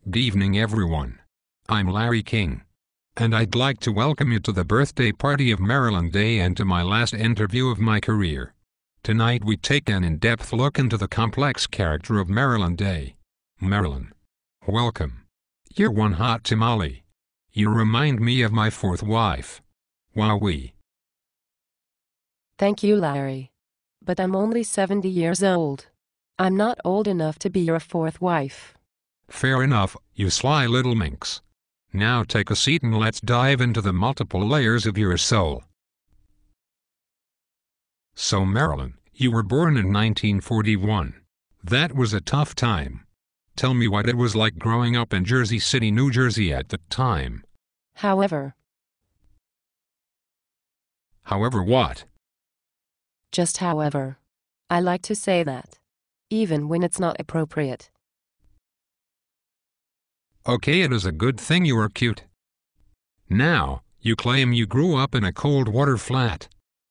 Good evening everyone. I'm Larry King. And I'd like to welcome you to the birthday party of Marilyn Day and to my last interview of my career. Tonight we take an in-depth look into the complex character of Marilyn Day. Marilyn. Welcome. You're one hot tamale. You remind me of my fourth wife. Wowee. Thank you, Larry. But I'm only 70 years old. I'm not old enough to be your fourth wife. Fair enough, you sly little minx. Now take a seat and let's dive into the multiple layers of your soul. So Marilyn, you were born in 1941. That was a tough time. Tell me what it was like growing up in Jersey City, New Jersey at the time. However what? Just however. I like to say that. Even when it's not appropriate. Okay, it is a good thing you are cute. Now, you claim you grew up in a cold water flat.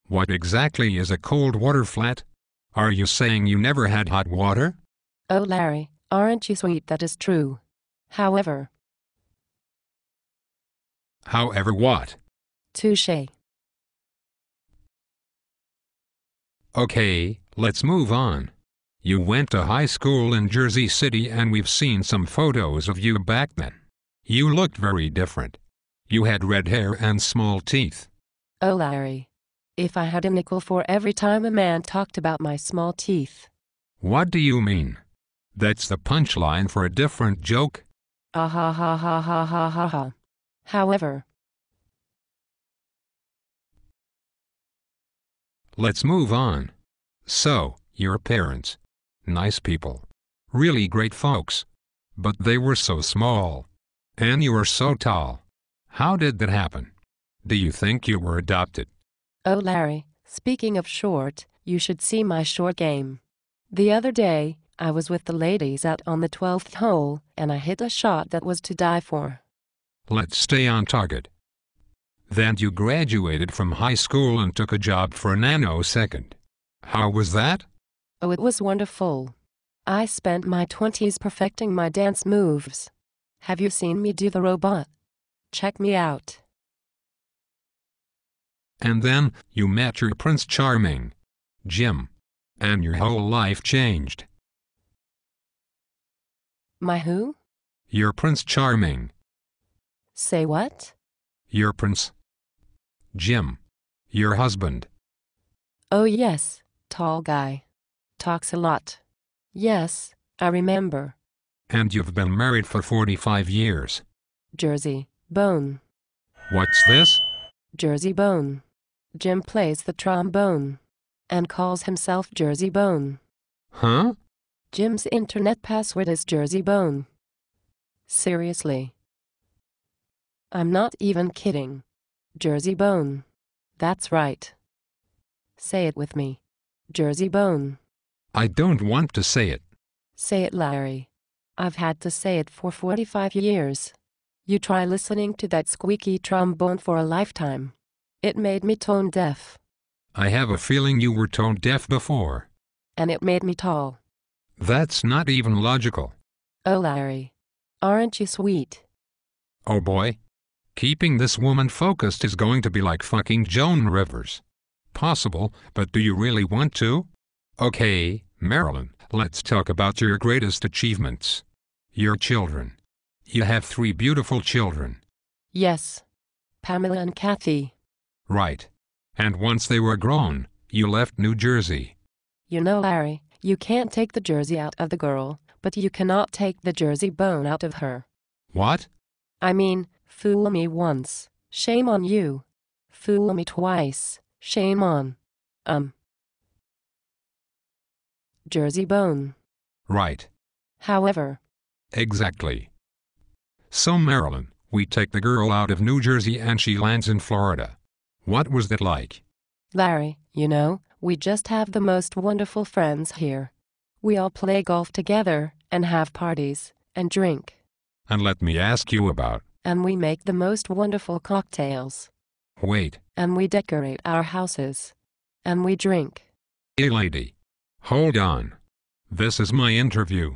What exactly is a cold water flat? Are you saying you never had hot water? Oh Larry, aren't you sweet? That is true. However what? Touché. Okay, let's move on. You went to high school in Jersey City and we've seen some photos of you back then. You looked very different. You had red hair and small teeth. Oh Larry. If I had a nickel for every time a man talked about my small teeth. What do you mean? That's the punchline for a different joke? Ah ha ha ha ha ha ha ha. However let's move on. So, your parents. Nice people. Really great folks. But they were so small. And you were so tall. How did that happen? Do you think you were adopted? Oh Larry, speaking of short, you should see my short game. The other day, I was with the ladies out on the 12th hole, and I hit a shot that was to die for. Let's stay on target. Then you graduated from high school and took a job for a nanosecond. How was that? Oh, it was wonderful. I spent my 20s perfecting my dance moves. Have you seen me do the robot? Check me out. And then, you met your Prince Charming, Jim. And your whole life changed. My who? Your Prince Charming. Say what? Your Prince Jim. Your husband. Oh yes, tall guy. Talks a lot. Yes, I remember. And you've been married for 45 years. Jersey Bone. What's this? Jersey Bone. Jim plays the trombone. And calls himself Jersey Bone. Huh? Jim's internet password is Jersey Bone. Seriously. I'm not even kidding. Jersey Bone. That's right. Say it with me. Jersey Bone. I don't want to say it. Say it, Larry. I've had to say it for 45 years. You try listening to that squeaky trombone for a lifetime. It made me tone deaf. I have a feeling you were tone deaf before. And it made me tall. That's not even logical. Oh Larry. Aren't you sweet? Oh boy. Keeping this woman focused is going to be like fucking Joan Rivers. Possible, but do you really want to? Okay, Marilyn, let's talk about your greatest achievements. Your children. You have 3 beautiful children. Yes. Pamela and Kathy. Right. And once they were grown, you left New Jersey. You know, Larry, you can't take the Jersey out of the girl, but you cannot take the Jersey Bone out of her. What? I mean, fool me once, shame on you. Fool me twice, shame on, Jersey Bone. Right. However. Exactly. So Marilyn, we take the girl out of New Jersey and she lands in Florida. What was that like? Larry, you know, we just have the most wonderful friends here. We all play golf together, and have parties, and drink. And let me ask you about. And we make the most wonderful cocktails. Wait. And we decorate our houses. And we drink. Hey lady. Hold on. This is my interview.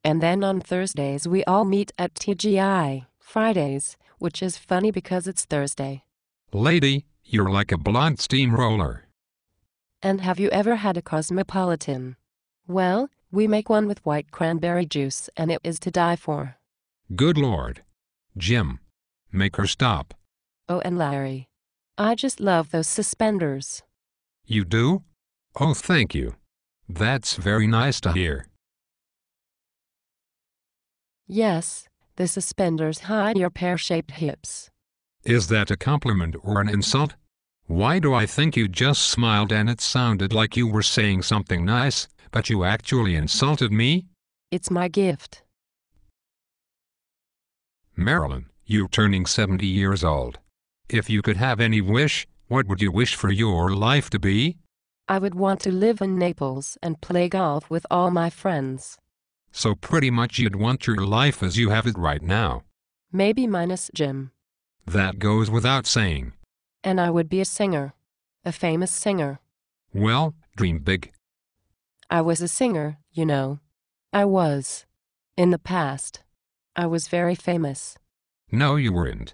And then on Thursdays we all meet at TGI Fridays, which is funny because it's Thursday. Lady, you're like a blonde steamroller. And have you ever had a cosmopolitan? Well, we make one with white cranberry juice and it is to die for. Good Lord. Jim. Make her stop. Oh, and Larry. I just love those suspenders. You do? Oh, thank you. That's very nice to hear. Yes, the suspenders hide your pear-shaped hips. Is that a compliment or an insult? Why do I think you just smiled and it sounded like you were saying something nice, but you actually insulted me? It's my gift. Marilyn, you're turning 70 years old. If you could have any wish, what would you wish for your life to be? I would want to live in Naples and play golf with all my friends. So pretty much you'd want your life as you have it right now. Maybe minus Jim. That goes without saying. And I would be a singer. A famous singer. Well, dream big. I was a singer, you know. I was. In the past. I was very famous. No, you weren't.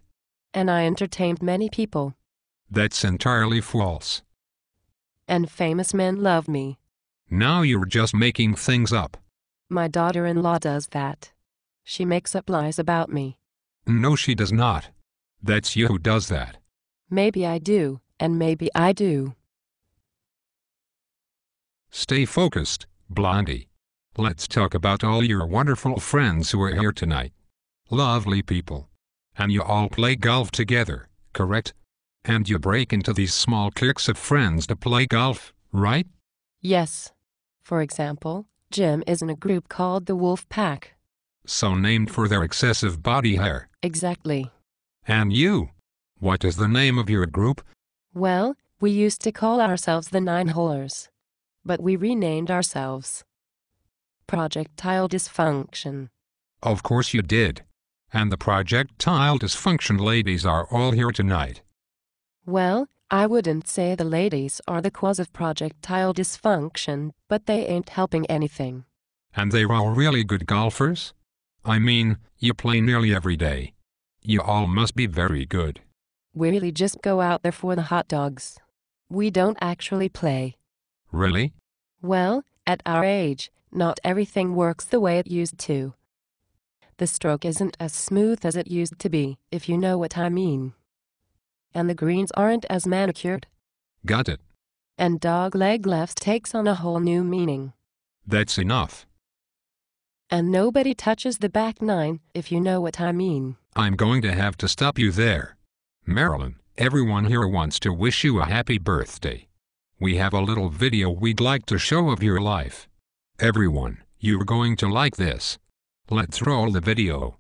And I entertained many people. That's entirely false. And famous men love me. Now you're just making things up. My daughter-in-law does that. She makes up lies about me. No, she does not. That's you who does that. Maybe I do, and maybe I do. Stay focused, Blondie. Let's talk about all your wonderful friends who are here tonight. Lovely people. And you all play golf together, correct? And you break into these small cliques of friends to play golf, right? Yes. For example, Jim is in a group called the Wolf Pack. So named for their excessive body hair. Exactly. And you? What is the name of your group? Well, we used to call ourselves the Nine-Holers. But we renamed ourselves Projectile Dysfunction. Of course you did. And the Projectile Dysfunction ladies are all here tonight. Well, I wouldn't say the ladies are the cause of projectile dysfunction, but they ain't helping anything. And they're all really good golfers? I mean, you play nearly every day. You all must be very good. We really just go out there for the hot dogs. We don't actually play. Really? Well, at our age, not everything works the way it used to. The stroke isn't as smooth as it used to be, if you know what I mean. And the greens aren't as manicured. Got it. And dog-leg left takes on a whole new meaning. That's enough. And nobody touches the back nine, if you know what I mean. I'm going to have to stop you there. Marilyn, everyone here wants to wish you a happy birthday. We have a little video we'd like to show of your life. Everyone, you're going to like this. Let's roll the video.